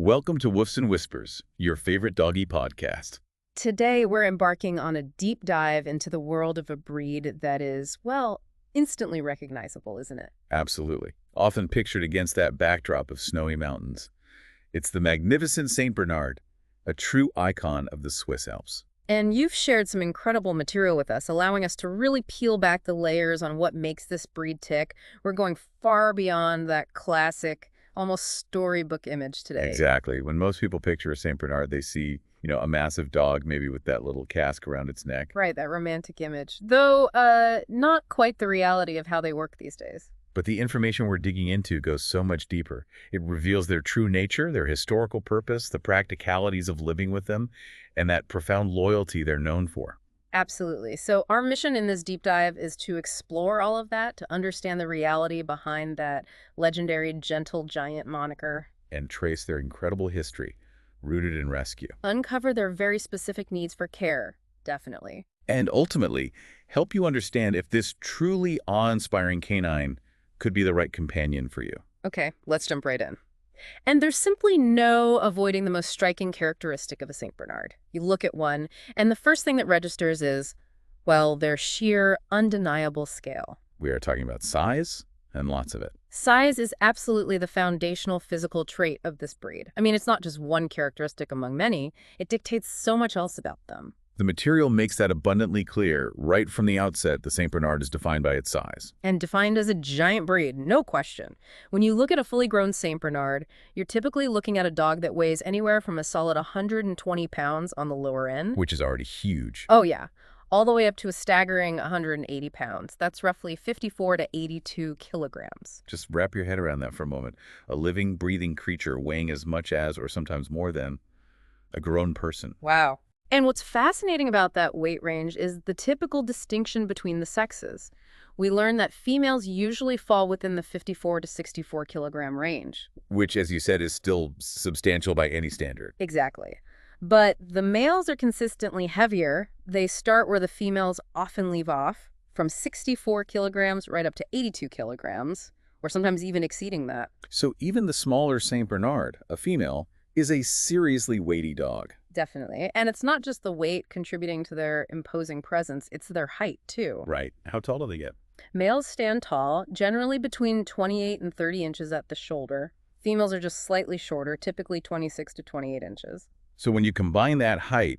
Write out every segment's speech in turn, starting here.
Welcome to Woofs Whispers, your favorite doggy podcast. Today, we're embarking on a deep dive into the world of a breed that is, well, instantly recognizable, isn't it? Absolutely. Often pictured against that backdrop of snowy mountains. It's the magnificent St. Bernard, a true icon of the Swiss Alps. And you've shared some incredible material with us, allowing us to really peel back the layers on what makes this breed tick. We're going far beyond that classic, almost storybook image today. Exactly. When most people picture a St. Bernard, they see, a massive dog, maybe with that little casque around its neck. Right, that romantic image. Though, not quite the reality of how they work these days. But the information we're digging into goes so much deeper. It reveals their true nature, their historical purpose, the practicalities of living with them, and that profound loyalty they're known for. Absolutely. So our mission in this deep dive is to explore all of that, to understand the reality behind that legendary gentle giant moniker. And trace their incredible history, rooted in rescue. Uncover their very specific needs for care, definitely. And ultimately, help you understand if this truly awe-inspiring canine could be the right companion for you. Okay, let's jump right in. And there's simply no avoiding the most striking characteristic of a St. Bernard. You look at one, and the first thing that registers is, well, their sheer, undeniable scale. We are talking about size and lots of it. Size is absolutely the foundational physical trait of this breed. I mean, it's not just one characteristic among many. It dictates so much else about them. The material makes that abundantly clear. Right from the outset, the St. Bernard is defined by its size. And defined as a giant breed, no question. When you look at a fully grown St. Bernard, you're typically looking at a dog that weighs anywhere from a solid 120 pounds on the lower end. Which is already huge. Oh, yeah. All the way up to a staggering 180 pounds. That's roughly 54 to 82 kilograms. Just wrap your head around that for a moment. A living, breathing creature weighing as much as, or sometimes more than, a grown person. Wow. And what's fascinating about that weight range is the typical distinction between the sexes. We learn that females usually fall within the 54 to 64 kilogram range. Which, as you said, is still substantial by any standard. Exactly. But the males are consistently heavier. They start where the females often leave off, from 64 kilograms right up to 82 kilograms, or sometimes even exceeding that. So even the smaller St. Bernard, a female, is a seriously weighty dog. Definitely. And it's not just the weight contributing to their imposing presence, it's their height, too. Right. How tall do they get? Males stand tall, generally between 28 and 30 inches at the shoulder. Females are just slightly shorter, typically 26 to 28 inches. So when you combine that height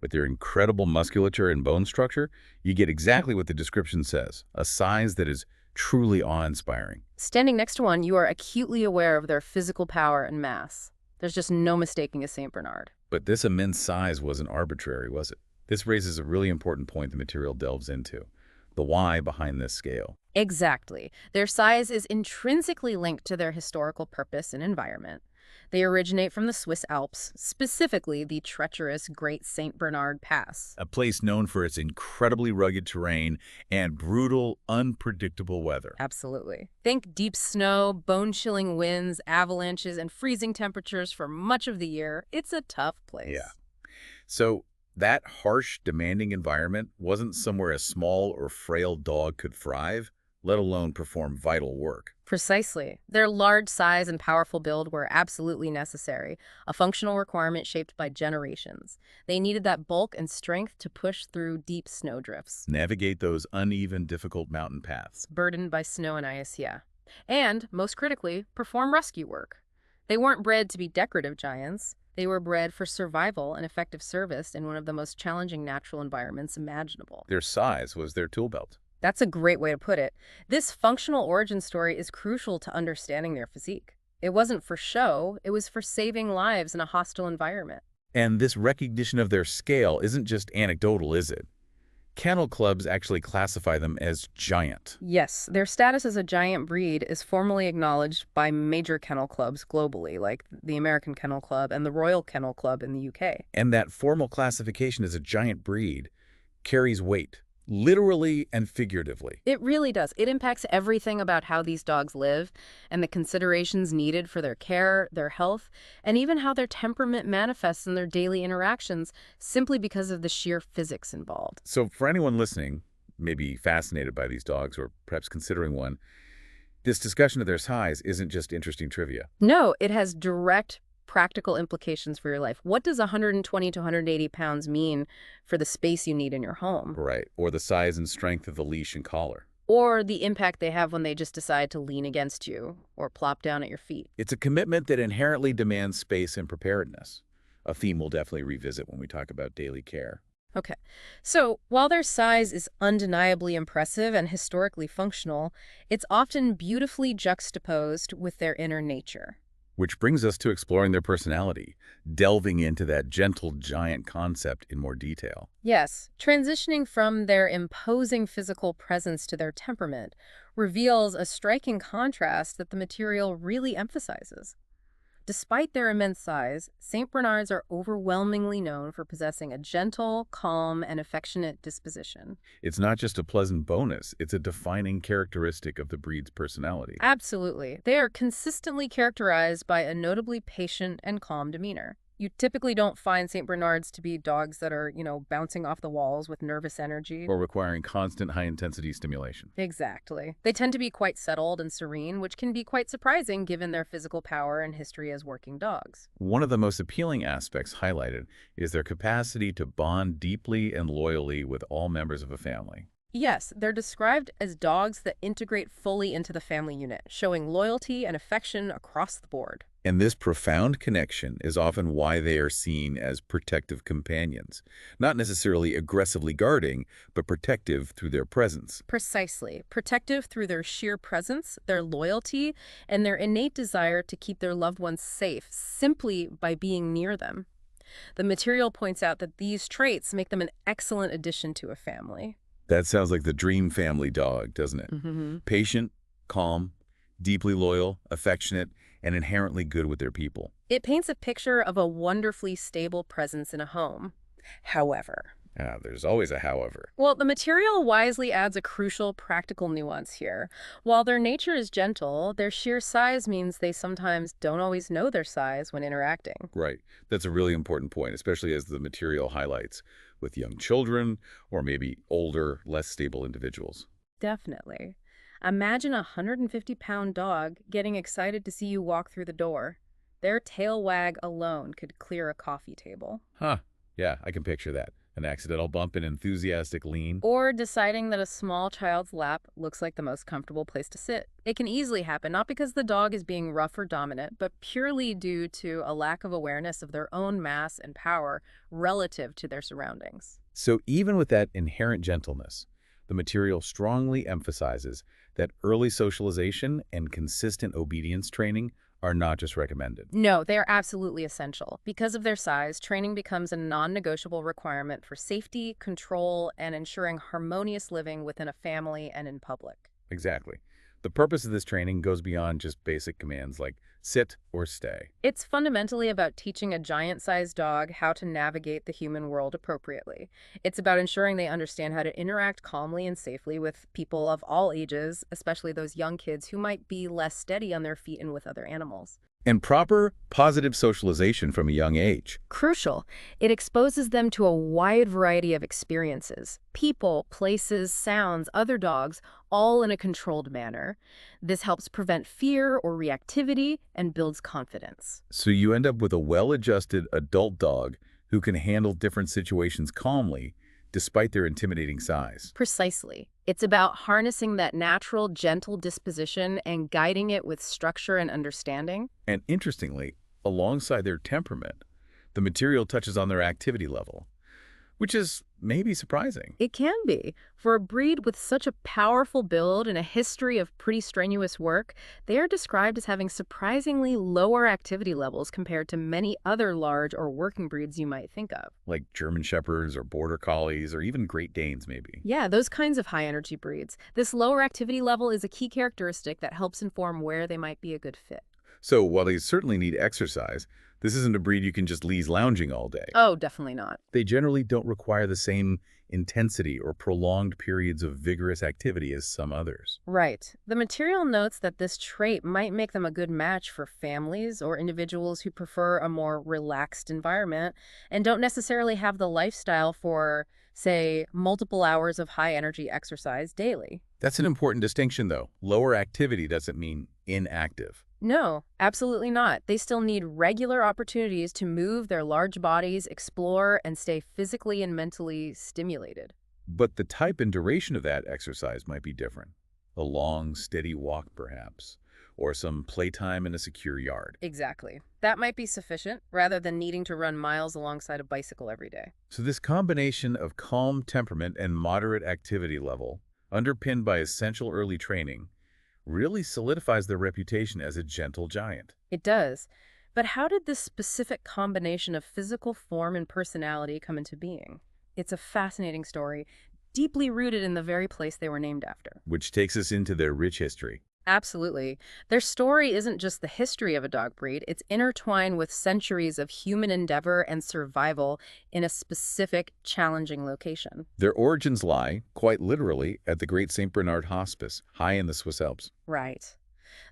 with their incredible musculature and bone structure, you get exactly what the description says, a size that is truly awe-inspiring. Standing next to one, you are acutely aware of their physical power and mass. There's just no mistaking a St. Bernard. But this immense size wasn't arbitrary, was it? This raises a really important point the material delves into, the why behind this scale. Exactly. Their size is intrinsically linked to their historical purpose and environment. They originate from the Swiss Alps, specifically the treacherous Great St. Bernard Pass. A place known for its incredibly rugged terrain and brutal, unpredictable weather. Absolutely. Think deep snow, bone-chilling winds, avalanches, and freezing temperatures for much of the year. It's a tough place. Yeah. So that harsh, demanding environment wasn't somewhere a small or frail dog could thrive, let alone perform vital work. Precisely. Their large size and powerful build were absolutely necessary, a functional requirement shaped by generations. They needed that bulk and strength to push through deep snowdrifts. Navigate those uneven, difficult mountain paths. Burdened by snow and ice, yeah. And, most critically, perform rescue work. They weren't bred to be decorative giants. They were bred for survival and effective service in one of the most challenging natural environments imaginable. Their size was their tool belt. That's a great way to put it. This functional origin story is crucial to understanding their physique. It wasn't for show, it was for saving lives in a hostile environment. And this recognition of their scale isn't just anecdotal, is it? Kennel clubs actually classify them as giant. Yes, their status as a giant breed is formally acknowledged by major kennel clubs globally, like the American Kennel Club and the Royal Kennel Club in the UK. And that formal classification as a giant breed carries weight. Literally and figuratively. It really does. It impacts everything about how these dogs live and the considerations needed for their care, their health, and even how their temperament manifests in their daily interactions simply because of the sheer physics involved. So for anyone listening, maybe fascinated by these dogs or perhaps considering one, this discussion of their size isn't just interesting trivia. No, it has direct practical implications for your life. What does 120 to 180 pounds mean for the space you need in your home? Right. Or the size and strength of the leash and collar. Or the impact they have when they just decide to lean against you or plop down at your feet. It's a commitment that inherently demands space and preparedness, a theme we'll definitely revisit when we talk about daily care. Okay. So while their size is undeniably impressive and historically functional, it's often beautifully juxtaposed with their inner nature. Which brings us to exploring their personality, delving into that gentle giant concept in more detail. Yes, transitioning from their imposing physical presence to their temperament reveals a striking contrast that the material really emphasizes. Despite their immense size, St. Bernards are overwhelmingly known for possessing a gentle, calm, and affectionate disposition. It's not just a pleasant bonus, it's a defining characteristic of the breed's personality. Absolutely. They are consistently characterized by a notably patient and calm demeanor. You typically don't find St. Bernards to be dogs that are, bouncing off the walls with nervous energy. Or requiring constant high-intensity stimulation. Exactly. They tend to be quite settled and serene, which can be quite surprising given their physical power and history as working dogs. One of the most appealing aspects highlighted is their capacity to bond deeply and loyally with all members of a family. Yes, they're described as dogs that integrate fully into the family unit, showing loyalty and affection across the board. And this profound connection is often why they are seen as protective companions, not necessarily aggressively guarding, but protective through their presence. Precisely. Protective through their sheer presence, their loyalty, and their innate desire to keep their loved ones safe simply by being near them. The material points out that these traits make them an excellent addition to a family. That sounds like the dream family dog, doesn't it? Mm-hmm. Patient, calm, deeply loyal, affectionate, and inherently good with their people. It paints a picture of a wonderfully stable presence in a home. However, There's always a however. well, the material wisely adds a crucial practical nuance here. While their nature is gentle, their sheer size means they sometimes don't always know their size when interacting. Right. That's a really important point, especially as the material highlights with young children or maybe older, less stable individuals. Definitely. Imagine a 150-pound dog getting excited to see you walk through the door. Their tail wag alone could clear a coffee table. Huh. Yeah, I can picture that. An accidental bump, an enthusiastic lean. Or deciding that a small child's lap looks like the most comfortable place to sit. It can easily happen, not because the dog is being rough or dominant, but purely due to a lack of awareness of their own mass and power relative to their surroundings. So even with that inherent gentleness, the material strongly emphasizes that early socialization and consistent obedience training are not just recommended. No, they are absolutely essential. Because of their size, training becomes a non-negotiable requirement for safety, control, and ensuring harmonious living within a family and in public. Exactly. The purpose of this training goes beyond just basic commands like sit or stay. It's fundamentally about teaching a giant-sized dog how to navigate the human world appropriately. It's about ensuring they understand how to interact calmly and safely with people of all ages, especially those young kids who might be less steady on their feet and with other animals. And proper, positive socialization from a young age. Crucial, it exposes them to a wide variety of experiences, people, places, sounds, other dogs, all in a controlled manner. This helps prevent fear or reactivity and builds confidence. So you end up with a well-adjusted adult dog who can handle different situations calmly despite their intimidating size. Precisely. It's about harnessing that natural, gentle disposition and guiding it with structure and understanding. And interestingly, alongside their temperament, the material touches on their activity level, which is maybe surprising. It can be. For a breed with such a powerful build and a history of pretty strenuous work, they are described as having surprisingly lower activity levels compared to many other large or working breeds you might think of. Like German Shepherds or Border Collies or even Great Danes, maybe. Yeah, those kinds of high-energy breeds. This lower activity level is a key characteristic that helps inform where they might be a good fit. So while they certainly need exercise, this isn't a breed you can just leave lounging all day. Oh, definitely not. They generally don't require the same intensity or prolonged periods of vigorous activity as some others. Right. The material notes that this trait might make them a good match for families or individuals who prefer a more relaxed environment and don't necessarily have the lifestyle for, say, multiple hours of high-energy exercise daily. That's an important distinction, though. Lower activity doesn't mean inactive. No, absolutely not. They still need regular opportunities to move their large bodies, explore, and stay physically and mentally stimulated. But the type and duration of that exercise might be different. A long, steady walk, perhaps, or some playtime in a secure yard. Exactly. That might be sufficient, rather than needing to run miles alongside a bicycle every day. So this combination of calm temperament and moderate activity level, underpinned by essential early training, really solidifies their reputation as a gentle giant. It does. But how did this specific combination of physical form and personality come into being? It's a fascinating story, deeply rooted in the very place they were named after. Which takes us into their rich history. Absolutely. Their story isn't just the history of a dog breed, it's intertwined with centuries of human endeavor and survival in a specific, challenging location. Their origins lie, quite literally, at the Great St. Bernard Hospice, high in the Swiss Alps. Right.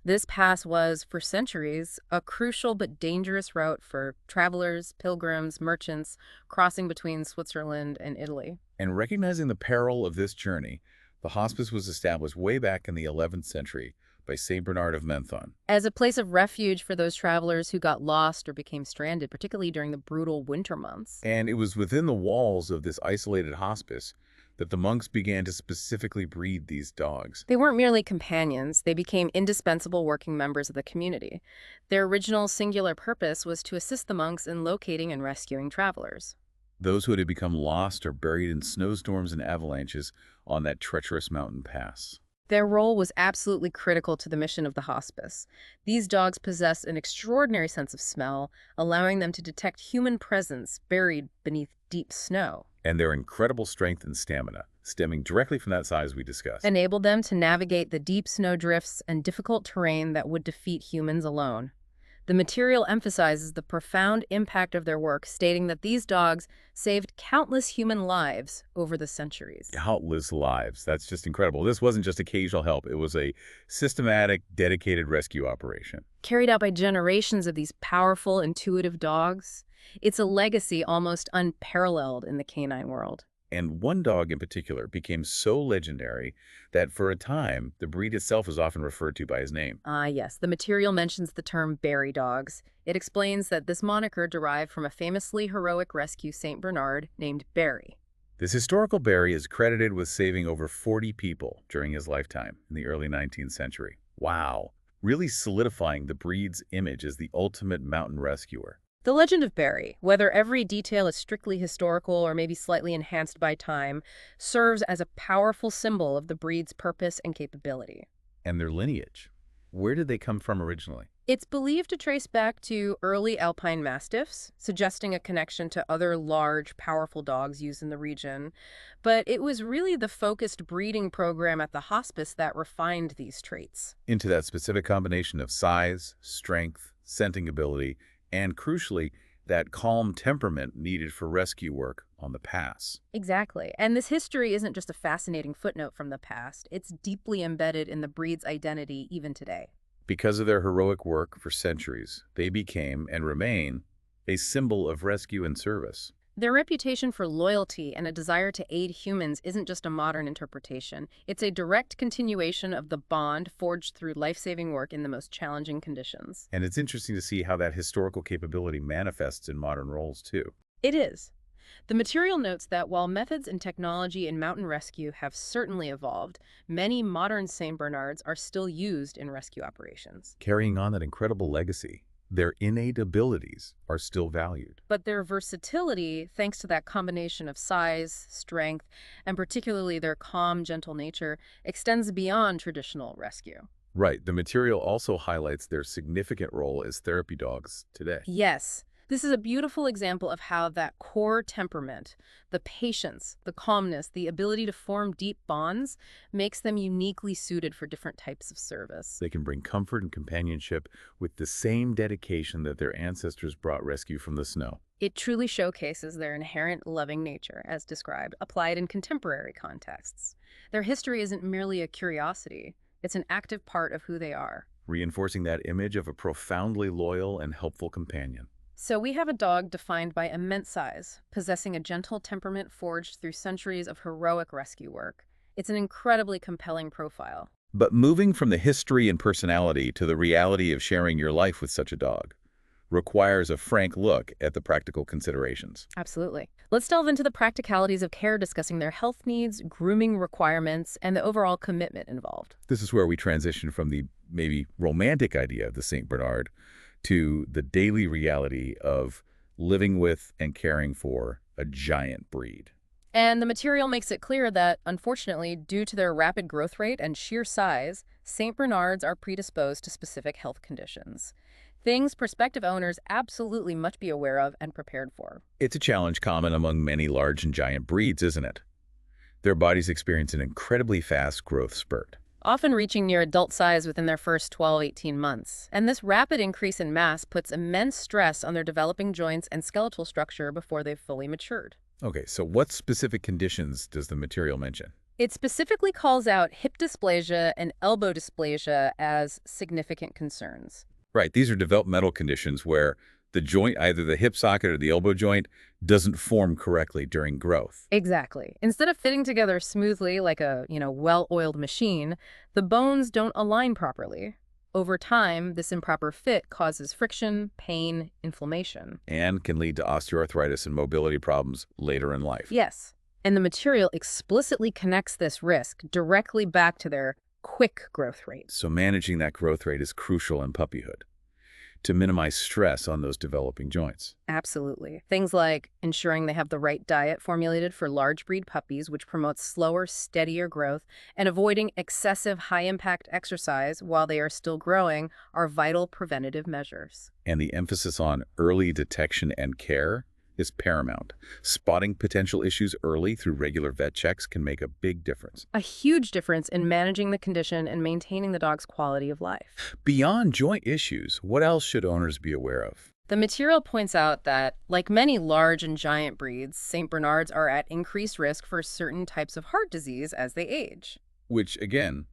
This pass was, for centuries, a crucial but dangerous route for travelers, pilgrims, merchants crossing between Switzerland and Italy. And recognizing the peril of this journey, the hospice was established way back in the 11th century by St. Bernard of Menthon. As a place of refuge for those travelers who got lost or became stranded, particularly during the brutal winter months. And it was within the walls of this isolated hospice that the monks began to specifically breed these dogs. They weren't merely companions, they became indispensable working members of the community. Their original singular purpose was to assist the monks in locating and rescuing travelers. Those who had become lost or buried in snowstorms and avalanches on that treacherous mountain pass. Their role was absolutely critical to the mission of the hospice. These dogs possessed an extraordinary sense of smell, allowing them to detect human presence buried beneath deep snow. And their incredible strength and stamina, stemming directly from that size we discussed. Enabled them to navigate the deep snow drifts and difficult terrain that would defeat humans alone. The material emphasizes the profound impact of their work, stating that these dogs saved countless human lives over the centuries. Countless lives. That's just incredible. This wasn't just occasional help. It was a systematic, dedicated rescue operation. Carried out by generations of these powerful, intuitive dogs, it's a legacy almost unparalleled in the canine world. And one dog in particular became so legendary that for a time, the breed itself is often referred to by his name. Ah, yes, the material mentions the term Barry dogs. It explains that this moniker derived from a famously heroic rescue St. Bernard named Barry. This historical Barry is credited with saving over 40 people during his lifetime in the early 19th century. Wow, really solidifying the breed's image as the ultimate mountain rescuer. The legend of Barry, whether every detail is strictly historical or maybe slightly enhanced by time, serves as a powerful symbol of the breed's purpose and capability. And their lineage. Where did they come from originally? It's believed to trace back to early alpine mastiffs, suggesting a connection to other large, powerful dogs used in the region. But it was really the focused breeding program at the hospice that refined these traits. Into that specific combination of size, strength, scenting ability, and crucially, that calm temperament needed for rescue work on the pass. Exactly. And this history isn't just a fascinating footnote from the past. It's deeply embedded in the breed's identity even today. Because of their heroic work for centuries, they became and remain a symbol of rescue and service. Their reputation for loyalty and a desire to aid humans isn't just a modern interpretation. It's a direct continuation of the bond forged through life-saving work in the most challenging conditions. And it's interesting to see how that historical capability manifests in modern roles, too. It is. The material notes that while methods and technology in mountain rescue have certainly evolved, many modern St. Bernards are still used in rescue operations. Carrying on that incredible legacy, their innate abilities are still valued. But their versatility, thanks to that combination of size, strength, and particularly their calm, gentle nature, extends beyond traditional rescue. Right, the material also highlights their significant role as therapy dogs today. Yes, this is a beautiful example of how that core temperament, the patience, the calmness, the ability to form deep bonds, makes them uniquely suited for different types of service. They can bring comfort and companionship with the same dedication that their ancestors brought rescue from the snow. It truly showcases their inherent loving nature, as described, applied in contemporary contexts. Their history isn't merely a curiosity, it's an active part of who they are. Reinforcing that image of a profoundly loyal and helpful companion. So we have a dog defined by immense size, possessing a gentle temperament forged through centuries of heroic rescue work. It's an incredibly compelling profile. But moving from the history and personality to the reality of sharing your life with such a dog requires a frank look at the practical considerations. Absolutely. Let's delve into the practicalities of care, discussing their health needs, grooming requirements, and the overall commitment involved. This is where we transition from the maybe romantic idea of the St. Bernard to the daily reality of living with and caring for a giant breed. And the material makes it clear that, unfortunately, due to their rapid growth rate and sheer size, St. Bernards are predisposed to specific health conditions. Things prospective owners absolutely must be aware of and prepared for. It's a challenge common among many large and giant breeds, isn't it? Their bodies experience an incredibly fast growth spurt. Often reaching near adult size within their first 12–18 months. And this rapid increase in mass puts immense stress on their developing joints and skeletal structure before they've fully matured. Okay, so what specific conditions does the material mention? It specifically calls out hip dysplasia and elbow dysplasia as significant concerns. Right, these are developmental conditions where the joint, either the hip socket or the elbow joint, doesn't form correctly during growth. Exactly. Instead of fitting together smoothly like a, well-oiled machine, the bones don't align properly. Over time, this improper fit causes friction, pain, inflammation. And can lead to osteoarthritis and mobility problems later in life. Yes. And the material explicitly connects this risk directly back to their quick growth rate. So managing that growth rate is crucial in puppyhood to minimize stress on those developing joints. Absolutely. Things like ensuring they have the right diet formulated for large breed puppies, which promotes slower, steadier growth, and avoiding excessive high-impact exercise while they are still growing are vital preventative measures. And the emphasis on early detection and care is paramount. Spotting potential issues early through regular vet checks can make a big difference. A huge difference in managing the condition and maintaining the dog's quality of life. Beyond joint issues, what else should owners be aware of? The material points out that, like many large and giant breeds, St. Bernards are at increased risk for certain types of heart disease as they age. Which, again,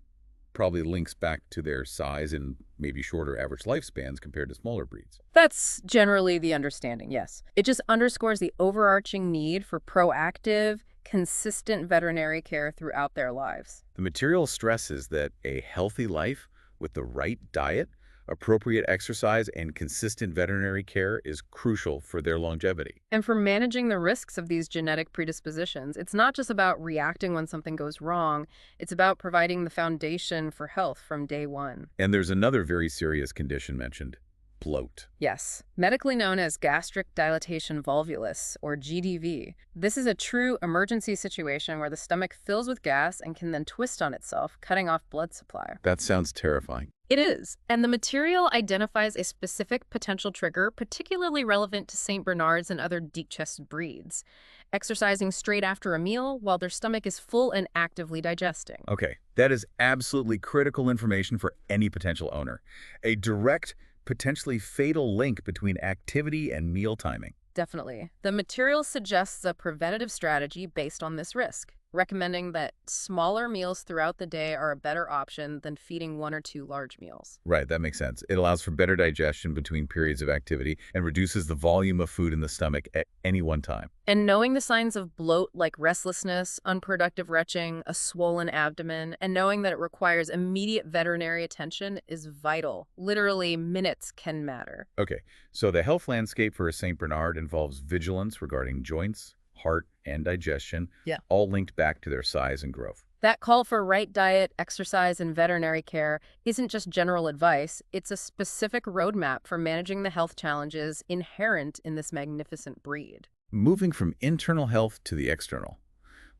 probably links back to their size and maybe shorter average lifespans compared to smaller breeds. That's generally the understanding, yes. It just underscores the overarching need for proactive, consistent veterinary care throughout their lives. The material stresses that a healthy life with the right diet, appropriate exercise, and consistent veterinary care is crucial for their longevity. And for managing the risks of these genetic predispositions, it's not just about reacting when something goes wrong, it's about providing the foundation for health from day one. And there's another very serious condition mentioned, bloat. Yes, medically known as gastric dilatation volvulus, or GDV. This is a true emergency situation where the stomach fills with gas and can then twist on itself, cutting off blood supply. That sounds terrifying. It is, and the material identifies a specific potential trigger particularly relevant to St. Bernards and other deep-chested breeds, exercising straight after a meal while their stomach is full and actively digesting. Okay, that is absolutely critical information for any potential owner. A direct, potentially fatal link between activity and meal timing. Definitely. The material suggests a preventative strategy based on this risk, recommending that smaller meals throughout the day are a better option than feeding 1 or 2 large meals. Right, that makes sense. It allows for better digestion between periods of activity and reduces the volume of food in the stomach at any one time. And knowing the signs of bloat like restlessness, unproductive retching, a swollen abdomen, and knowing that it requires immediate veterinary attention is vital. Literally, minutes can matter. Okay, so the health landscape for a St. Bernard involves vigilance regarding joints, heart, and digestion, all linked back to their size and growth. That call for right diet, exercise, and veterinary care isn't just general advice, it's a specific roadmap for managing the health challenges inherent in this magnificent breed. Moving from internal health to the external,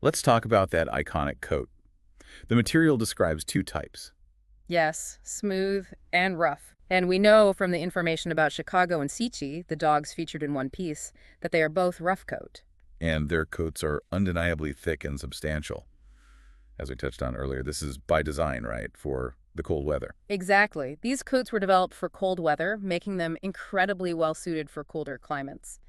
let's talk about that iconic coat. The material describes 2 types. Yes, smooth and rough. And we know from the information about Chicago and Sichi, the dogs featured in one piece, that they are both rough coat. And their coats are undeniably thick and substantial. As we touched on earlier, this is by design, right, for the cold weather. Exactly. These coats were developed for cold weather, making them incredibly well-suited for colder climates.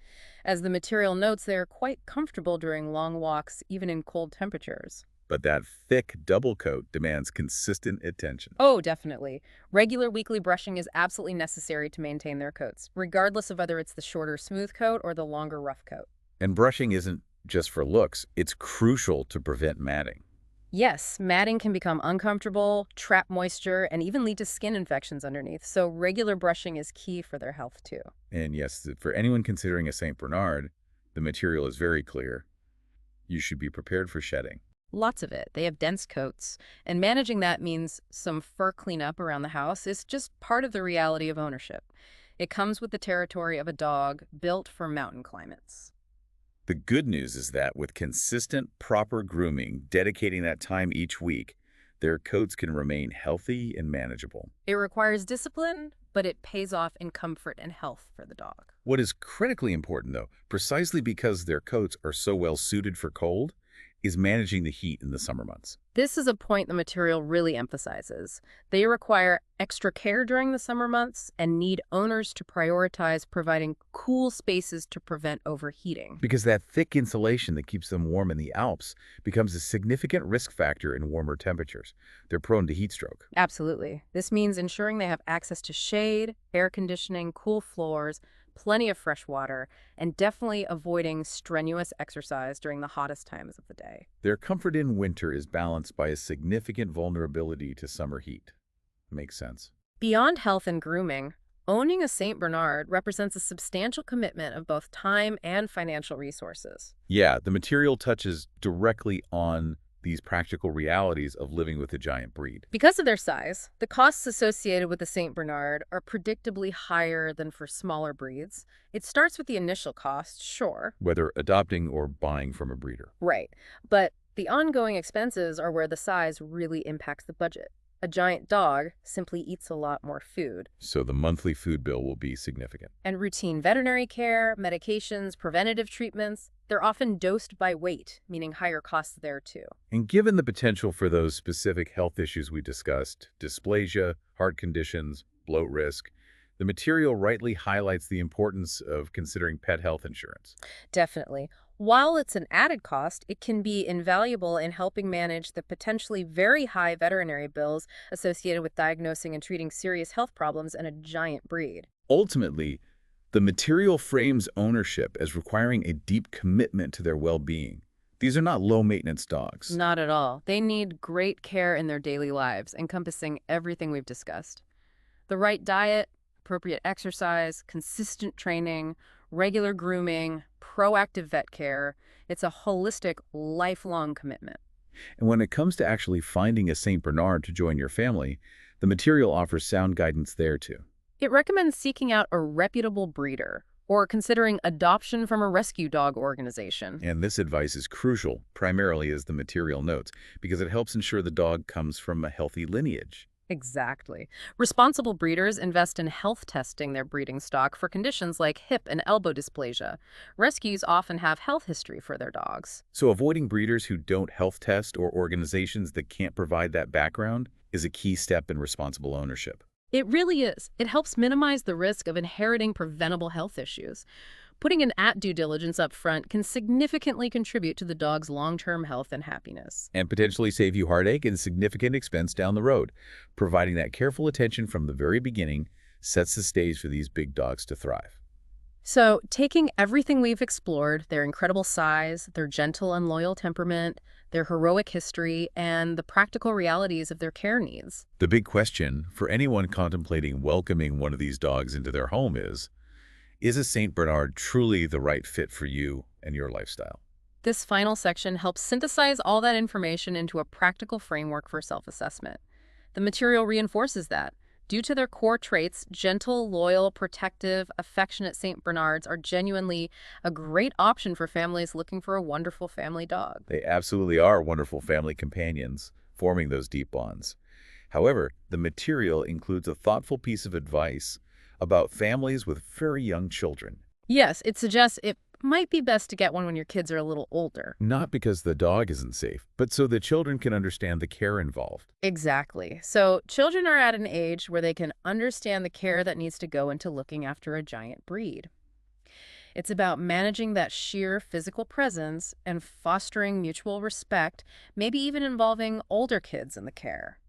As the material notes, they are quite comfortable during long walks, even in cold temperatures. But that thick double coat demands consistent attention. Oh, definitely. Regular weekly brushing is absolutely necessary to maintain their coats, regardless of whether it's the shorter smooth coat or the longer rough coat. And brushing isn't just for looks, it's crucial to prevent matting. Yes, matting can become uncomfortable, trap moisture, and even lead to skin infections underneath, so regular brushing is key for their health too. And yes, for anyone considering a St. Bernard, the material is very clear. You should be prepared for shedding. Lots of it. They have dense coats, and managing that means some fur cleanup around the house is just part of the reality of ownership. It comes with the territory of a dog built for mountain climates. The good news is that with consistent, proper grooming, dedicating that time each week, their coats can remain healthy and manageable. It requires discipline, but it pays off in comfort and health for the dog. What is critically important, though, precisely because their coats are so well suited for cold, is managing the heat in the summer months. This is a point the material really emphasizes. They require extra care during the summer months and need owners to prioritize providing cool spaces to prevent overheating. Because that thick insulation that keeps them warm in the Alps becomes a significant risk factor in warmer temperatures. They're prone to heat stroke. Absolutely. This means ensuring they have access to shade, air conditioning, cool floors, plenty of fresh water, and definitely avoiding strenuous exercise during the hottest times of the day. Their comfort in winter is balanced by a significant vulnerability to summer heat. Makes sense. Beyond health and grooming, owning a St. Bernard represents a substantial commitment of both time and financial resources. Yeah, the material touches directly on these practical realities of living with a giant breed. Because of their size, the costs associated with the St. Bernard are predictably higher than for smaller breeds. It starts with the initial cost, sure. Whether adopting or buying from a breeder. Right. But the ongoing expenses are where the size really impacts the budget. A giant dog simply eats a lot more food. So the monthly food bill will be significant. And routine veterinary care, medications, preventative treatments, they're often dosed by weight, meaning higher costs there too. And given the potential for those specific health issues we discussed, dysplasia, heart conditions, bloat risk, the material rightly highlights the importance of considering pet health insurance. Definitely. While it's an added cost, it can be invaluable in helping manage the potentially very high veterinary bills associated with diagnosing and treating serious health problems in a giant breed. Ultimately, the material frames ownership as requiring a deep commitment to their well-being. These are not low-maintenance dogs. Not at all. They need great care in their daily lives, encompassing everything we've discussed. The right diet, appropriate exercise, consistent training, regular grooming, proactive vet care. It's a holistic, lifelong commitment. And when it comes to actually finding a St. Bernard to join your family, the material offers sound guidance there too. It recommends seeking out a reputable breeder or considering adoption from a rescue dog organization. And this advice is crucial, primarily as the material notes, because it helps ensure the dog comes from a healthy lineage. Exactly. Responsible breeders invest in health testing their breeding stock for conditions like hip and elbow dysplasia. Rescues often have health history for their dogs. So avoiding breeders who don't health test or organizations that can't provide that background is a key step in responsible ownership. It really is. It helps minimize the risk of inheriting preventable health issues. Putting an due diligence up front can significantly contribute to the dog's long-term health and happiness. And potentially save you heartache and significant expense down the road. Providing that careful attention from the very beginning sets the stage for these big dogs to thrive. So, taking everything we've explored, their incredible size, their gentle and loyal temperament, their heroic history, and the practical realities of their care needs. The big question for anyone contemplating welcoming one of these dogs into their home is a St. Bernard truly the right fit for you and your lifestyle? This final section helps synthesize all that information into a practical framework for self-assessment. The material reinforces that. Due to their core traits, gentle, loyal, protective, affectionate St. Bernards are genuinely a great option for families looking for a wonderful family dog. They absolutely are wonderful family companions, forming those deep bonds. However, the material includes a thoughtful piece of advice about families with very young children. Yes, it suggests it might be best to get one when your kids are a little older. Not because the dog isn't safe, but so the children can understand the care involved. Exactly. So children are at an age where they can understand the care that needs to go into looking after a giant breed. It's about managing that sheer physical presence and fostering mutual respect, maybe even involving older kids in the care.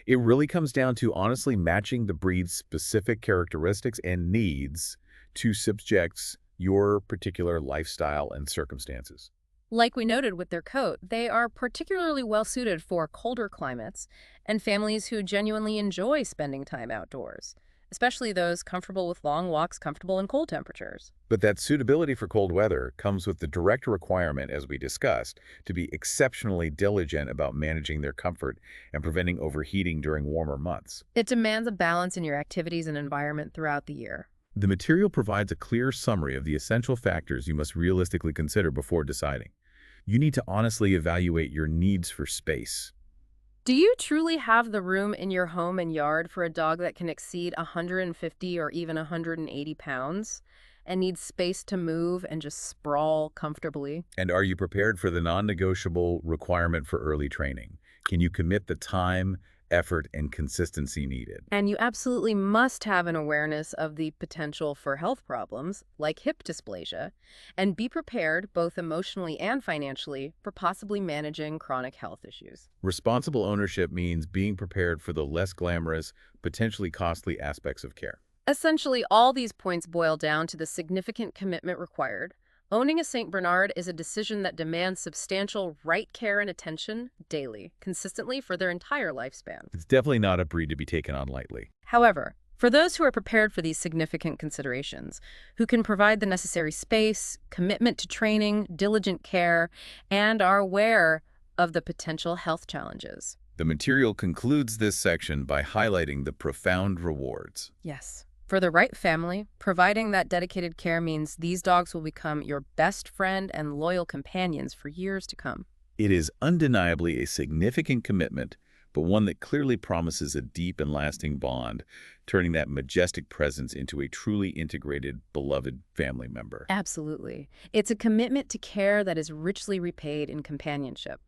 It really comes down to honestly matching the breed's specific characteristics and needs to subjects your particular lifestyle and circumstances. Like we noted with their coat, they are particularly well suited for colder climates and families who genuinely enjoy spending time outdoors, especially those comfortable with long walks comfortable in cold temperatures. But that suitability for cold weather comes with the direct requirement, as we discussed, to be exceptionally diligent about managing their comfort and preventing overheating during warmer months. It demands a balance in your activities and environment throughout the year. The material provides a clear summary of the essential factors you must realistically consider before deciding. You need to honestly evaluate your needs for space. Do you truly have the room in your home and yard for a dog that can exceed 150 or even 180 pounds and needs space to move and just sprawl comfortably? And are you prepared for the non-negotiable requirement for early training? Can you commit the time, effort, and consistency needed? And you absolutely must have an awareness of the potential for health problems, like hip dysplasia, and be prepared, both emotionally and financially, for possibly managing chronic health issues. Responsible ownership means being prepared for the less glamorous, potentially costly aspects of care. Essentially, all these points boil down to the significant commitment required. Owning a St. Bernard is a decision that demands substantial right care and attention daily, consistently for their entire lifespan. It's definitely not a breed to be taken on lightly. However, for those who are prepared for these significant considerations, who can provide the necessary space, commitment to training, diligent care, and are aware of the potential health challenges. The material concludes this section by highlighting the profound rewards. Yes. For the right family, providing that dedicated care means these dogs will become your best friend and loyal companions for years to come. It is undeniably a significant commitment, but one that clearly promises a deep and lasting bond, turning that majestic presence into a truly integrated, beloved family member. Absolutely. It's a commitment to care that is richly repaid in companionship.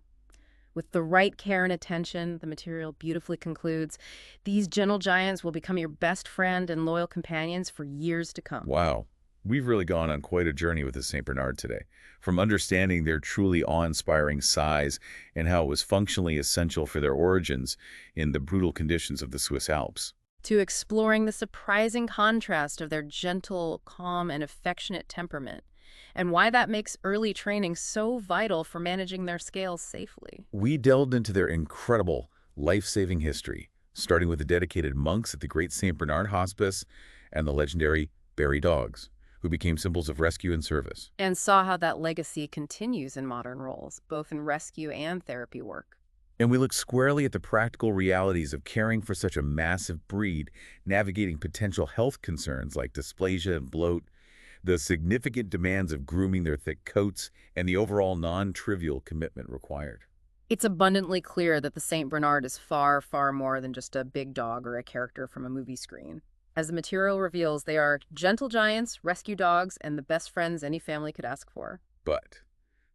With the right care and attention, the material beautifully concludes, these gentle giants will become your best friend and loyal companions for years to come. Wow. We've really gone on quite a journey with the St. Bernard today, from understanding their truly awe-inspiring size and how it was functionally essential for their origins in the brutal conditions of the Swiss Alps. To exploring the surprising contrast of their gentle, calm, and affectionate temperament, and why that makes early training so vital for managing their scales safely. We delved into their incredible, life-saving history, starting with the dedicated monks at the Great St. Bernard Hospice and the legendary Barry dogs, who became symbols of rescue and service. And saw how that legacy continues in modern roles, both in rescue and therapy work. And we looked squarely at the practical realities of caring for such a massive breed, navigating potential health concerns like dysplasia and bloat, the significant demands of grooming their thick coats, and the overall non-trivial commitment required. It's abundantly clear that the St. Bernard is far, far more than just a big dog or a character from a movie screen. As the material reveals, they are gentle giants, rescue dogs, and the best friends any family could ask for. But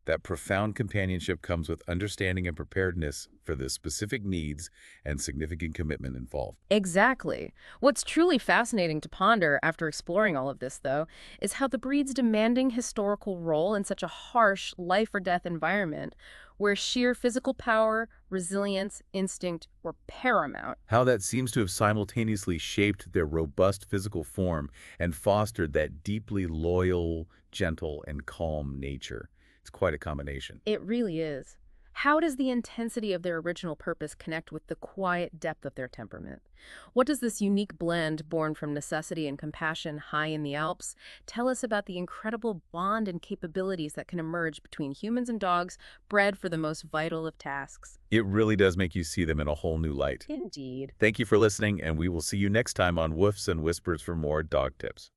that profound companionship comes with understanding and preparedness for the specific needs and significant commitment involved. Exactly. What's truly fascinating to ponder after exploring all of this, though, is how the breed's demanding historical role in such a harsh life-or-death environment, where sheer physical power, resilience, instinct were paramount. How that seems to have simultaneously shaped their robust physical form and fostered that deeply loyal, gentle, and calm nature. It's quite a combination. It really is. How does the intensity of their original purpose connect with the quiet depth of their temperament? What does this unique blend, born from necessity and compassion high in the Alps, tell us about the incredible bond and capabilities that can emerge between humans and dogs bred for the most vital of tasks? It really does make you see them in a whole new light. Indeed. Thank you for listening, and we will see you next time on Woofs and Whispers for more dog tips.